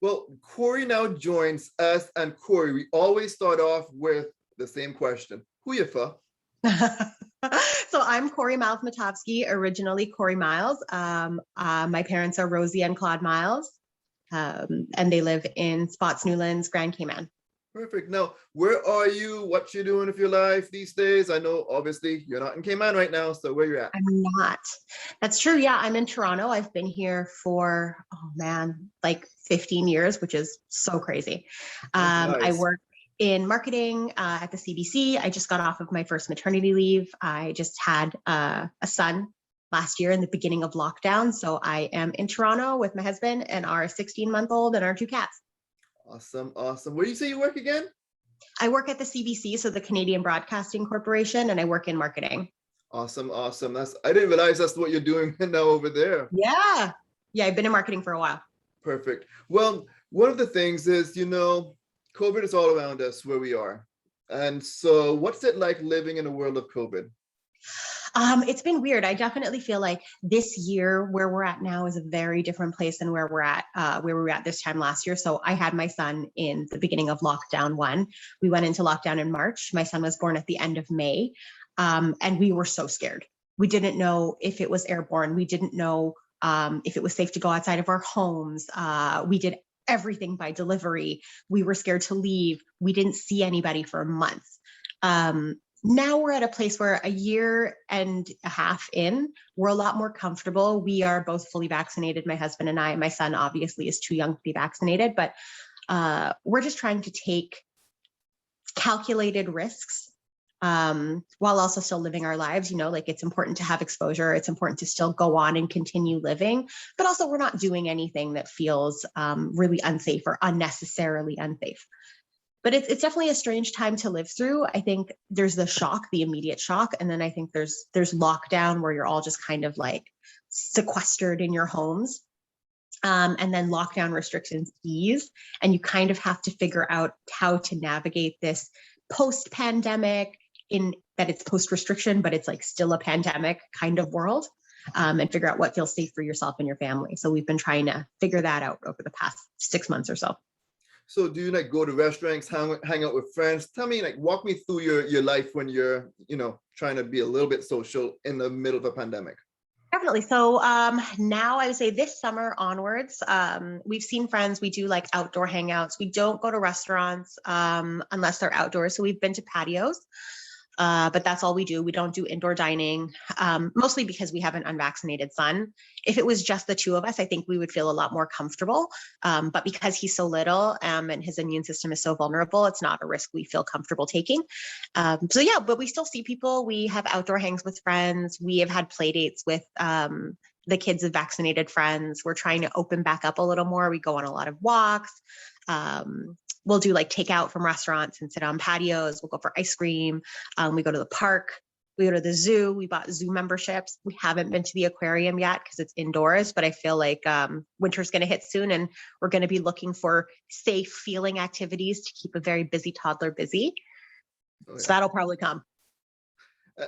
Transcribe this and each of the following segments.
Well, Cori now joins us, and Cori, we always start off with the same question. Who you for? So I'm Cori Myles-Matovsky, originally Cori Myles. My parents are Rosie and Claude Myles, and they live in Spots Newlands, Grand Cayman. Perfect. Now, where are you? What you doing with your life these days? I know, obviously, you're not in Cayman right now, so where you at? I'm not. That's true. Yeah, I'm in Toronto. I've been here for, oh man, like 15 years, which is so crazy. I Nice. work in marketing at the CBC. I just got off of my first maternity leave. I just had a son last year in the beginning of lockdown. So I am in Toronto with my husband and our 16-month-old and our two cats. Awesome, awesome. Where do you say you work again? I work at the CBC, so the Canadian Broadcasting Corporation, and I work in marketing. Awesome, awesome. I didn't realize that's what you're doing now over there. Yeah. Yeah, I've been in marketing for a while. Perfect. Well, one of the things is, COVID is all around us where we are. And so what's it like living in a world of COVID? It's been weird. I definitely feel like this year where we're at now is a very different place than where we were at this time last year. So I had my son in the beginning of lockdown one. We went into lockdown in March. My son was born at the end of May. And we were so scared. We didn't know if it was airborne. We didn't know if it was safe to go outside of our homes. We did everything by delivery. We were scared to leave. We didn't see anybody for months. Now we're at a place where a year and a half in, we're a lot more comfortable. We are both fully vaccinated, my husband and I. My son obviously is too young to be vaccinated, but we're just trying to take calculated risks while also still living our lives. Like it's important to have exposure. It's important to still go on and continue living, but also we're not doing anything that feels really unsafe or unnecessarily unsafe. But it's definitely a strange time to live through. I think there's the shock, the immediate shock. And then I think there's lockdown where you're all just kind of like sequestered in your homes. And then lockdown restrictions ease. And you kind of have to figure out how to navigate this post-pandemic in that it's post-restriction, but it's like still a pandemic kind of world. And figure out what feels safe for yourself and your family. So we've been trying to figure that out over the past 6 months or so. So do you like go to restaurants, hang out with friends? Tell me, walk me through your life when you're, trying to be a little bit social in the middle of a pandemic. Definitely. So now I would say this summer onwards, we've seen friends. We do like outdoor hangouts. We don't go to restaurants unless they're outdoors. So we've been to patios. But that's all we do. We don't do indoor dining, mostly because we have an unvaccinated son. If it was just the two of us, I think we would feel a lot more comfortable. But because he's so little and his immune system is so vulnerable, it's not a risk we feel comfortable taking. So yeah, but we still see people. We have outdoor hangs with friends. We have had play dates with the kids of vaccinated friends. We're trying to open back up a little more. We go on a lot of walks. We'll do like takeout from restaurants and sit on patios. We'll go for ice cream. We go to the park. We go to the zoo. We bought zoo memberships. We haven't been to the aquarium yet because it's indoors, but I feel like winter's going to hit soon and we're going to be looking for safe feeling activities to keep a very busy toddler busy. Oh, yeah. So that'll probably come.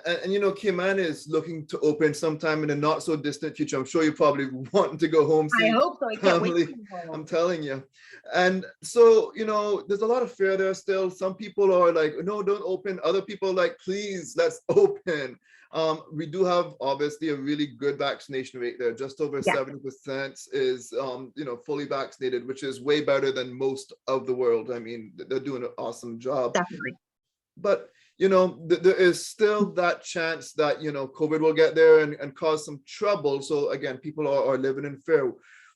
And Cayman is looking to open sometime in a not so distant future. I'm sure you probably want to go home. I hope so. I can't wait. I'm telling you. And so, there's a lot of fear there still. Some people are like, no, don't open. Other people are like, please, let's open. We do have obviously a really good vaccination rate there. Just over 70% is, fully vaccinated, which is way better than most of the world. I mean, they're doing an awesome job. Definitely. But there is still that chance that, COVID will get there and cause some trouble. So again, people are living in fear.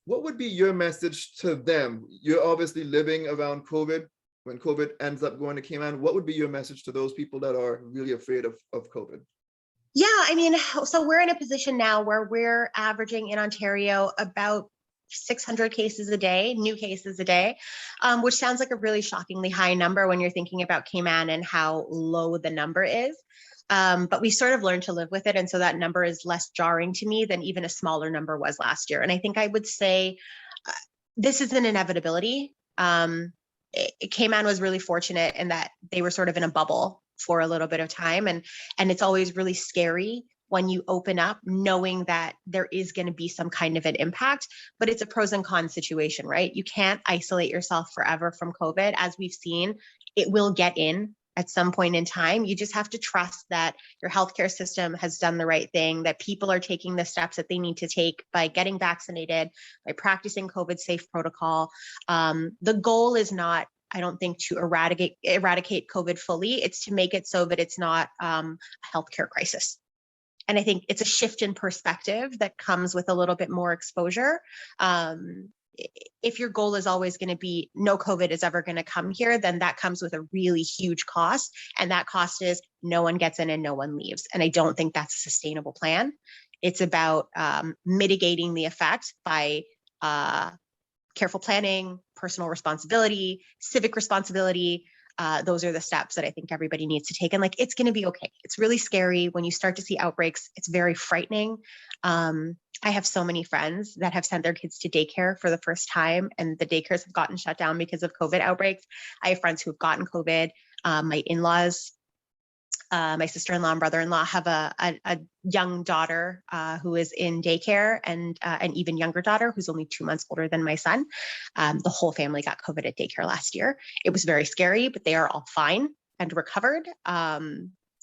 What would be your message to them? You're obviously living around COVID. When COVID ends up going to Cayman, what would be your message to those people that are really afraid of COVID? Yeah, I mean, so we're in a position now where we're averaging in Ontario about 600 cases a day, new cases a day, which sounds like a really shockingly high number when you're thinking about Cayman and how low the number is. But we sort of learned to live with it. And so that number is less jarring to me than even a smaller number was last year. And I think I would say this is an inevitability. Cayman was really fortunate in that they were sort of in a bubble for a little bit of time. And it's always really scary when you open up, knowing that there is going to be some kind of an impact, but it's a pros and cons situation, right? You can't isolate yourself forever from COVID. As we've seen, it will get in at some point in time. You just have to trust that your healthcare system has done the right thing, that people are taking the steps that they need to take by getting vaccinated, by practicing COVID safe protocol. The goal is not, I don't think, to eradicate COVID fully. It's to make it so that it's not a healthcare crisis. And I think it's a shift in perspective that comes with a little bit more exposure. If your goal is always going to be no COVID is ever going to come here, then that comes with a really huge cost. And that cost is no one gets in and no one leaves. And I don't think that's a sustainable plan. It's about mitigating the effect by careful planning, personal responsibility, civic responsibility. Those are the steps that I think everybody needs to take. And like, it's going to be okay. It's really scary when you start to see outbreaks. It's very frightening. I have so many friends that have sent their kids to daycare for the first time, and the daycares have gotten shut down because of COVID outbreaks. I have friends who have gotten COVID. My in-laws, my sister-in-law and brother-in-law have a young daughter who is in daycare, and an even younger daughter who's only 2 months older than my son. The whole family got COVID at daycare last year. It was very scary, but they are all fine and recovered.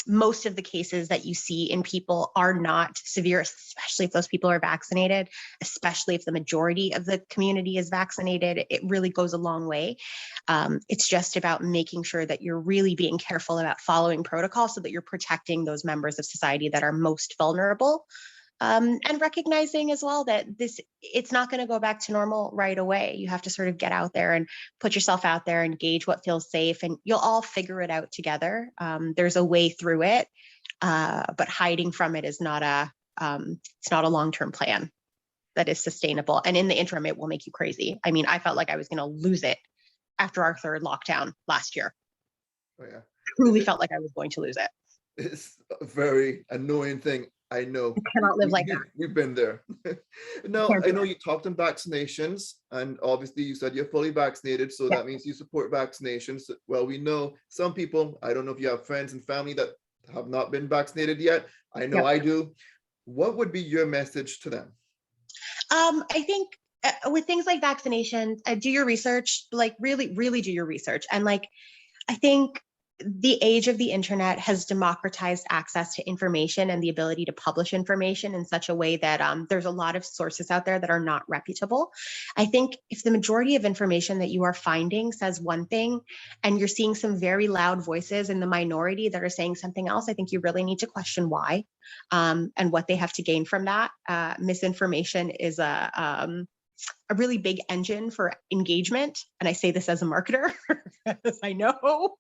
Most of the cases that you see in people are not severe, especially if those people are vaccinated, especially if the majority of the community is vaccinated. It really goes a long way. It's just about making sure that you're really being careful about following protocol so that you're protecting those members of society that are most vulnerable. And recognizing as well that it's not going to go back to normal right away. You have to sort of get out there and put yourself out there and gauge what feels safe, and you'll all figure it out together. There's a way through it, but hiding from it is not it's not a long-term plan that is sustainable. And in the interim, it will make you crazy. I mean, I felt like I was going to lose it after our third lockdown last year. Oh, yeah. Truly felt like I was going to lose it. It's a very annoying thing. I know. You cannot live like that. We've been there. No, I know you talked on vaccinations, and obviously you said you're fully vaccinated, so that means you support vaccinations. Well, we know some people, I don't know if you have friends and family that have not been vaccinated yet. I know I do. What would be your message to them? I think with things like vaccinations, do your research, like really, really do your research. And like, I think the age of the internet has democratized access to information and the ability to publish information in such a way that there's a lot of sources out there that are not reputable. I think if the majority of information that you are finding says one thing and you're seeing some very loud voices in the minority that are saying something else, I think you really need to question why and what they have to gain from that. Misinformation is a really big engine for engagement. And I say this as a marketer, as I know.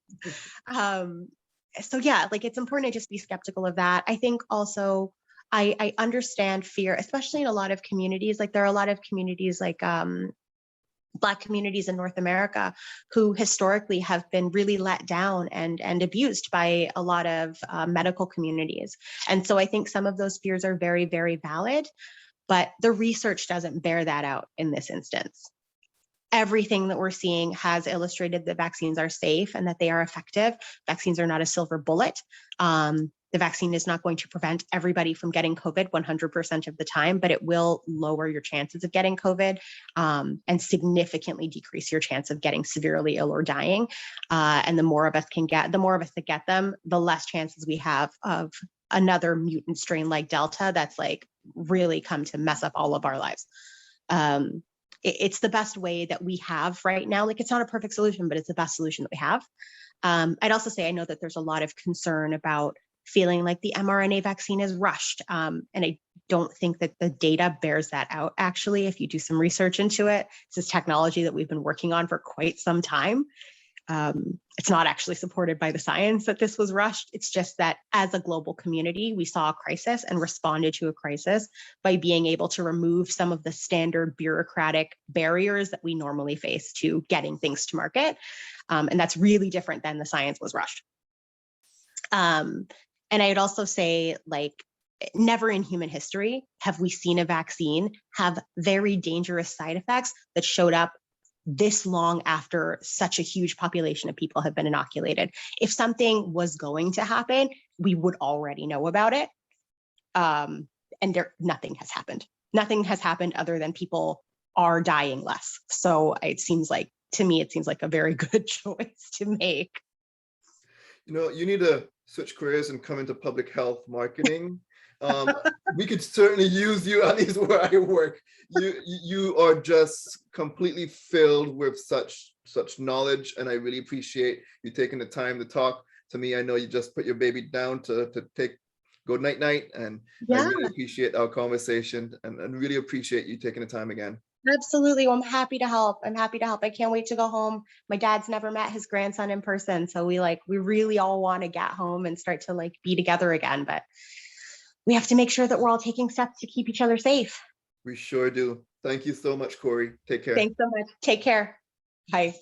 So yeah, like it's important to just be skeptical of that. I think also I understand fear, especially in a lot of communities. Like there are a lot of communities like Black communities in North America who historically have been really let down and abused by a lot of medical communities. And so I think some of those fears are very, very valid. But the research doesn't bear that out in this instance. Everything that we're seeing has illustrated that vaccines are safe and that they are effective. Vaccines are not a silver bullet. The vaccine is not going to prevent everybody from getting COVID 100% of the time, but it will lower your chances of getting COVID and significantly decrease your chance of getting severely ill or dying. And the more of us that get them, the less chances we have of another mutant strain like Delta that's like really come to mess up all of our lives. It's the best way that we have right now. Like it's not a perfect solution, but it's the best solution that we have. I'd also say I know that there's a lot of concern about feeling like the mRNA vaccine is rushed. And I don't think that the data bears that out. Actually, if you do some research into it, this is technology that we've been working on for quite some time. It's not actually supported by the science that this was rushed. It's just that as a global community, we saw a crisis and responded to a crisis by being able to remove some of the standard bureaucratic barriers that we normally face to getting things to market. And that's really different than the science was rushed. And I'd also say, like, never in human history have we seen a vaccine have very dangerous side effects that showed up this long after such a huge population of people have been inoculated. If something was going to happen, we would already know about it. And nothing has happened. Nothing has happened other than people are dying less. So to me, it seems like a very good choice to make. You need to switch careers and come into public health marketing. We could certainly use you, at least where I work. You are just completely filled with such knowledge, and I really appreciate you taking the time to talk to me. I know you just put your baby down to take good night, and I Yeah, really appreciate our conversation, and really appreciate you taking the time again. absolutely. Well, I'm happy to help. I can't wait to go home. My dad's never met his grandson in person, so we really all want to get home and start to be together again. But we have to make sure that we're all taking steps to keep each other safe. We sure do. Thank you so much, Cori. Take care. Thanks so much. Take care. Bye.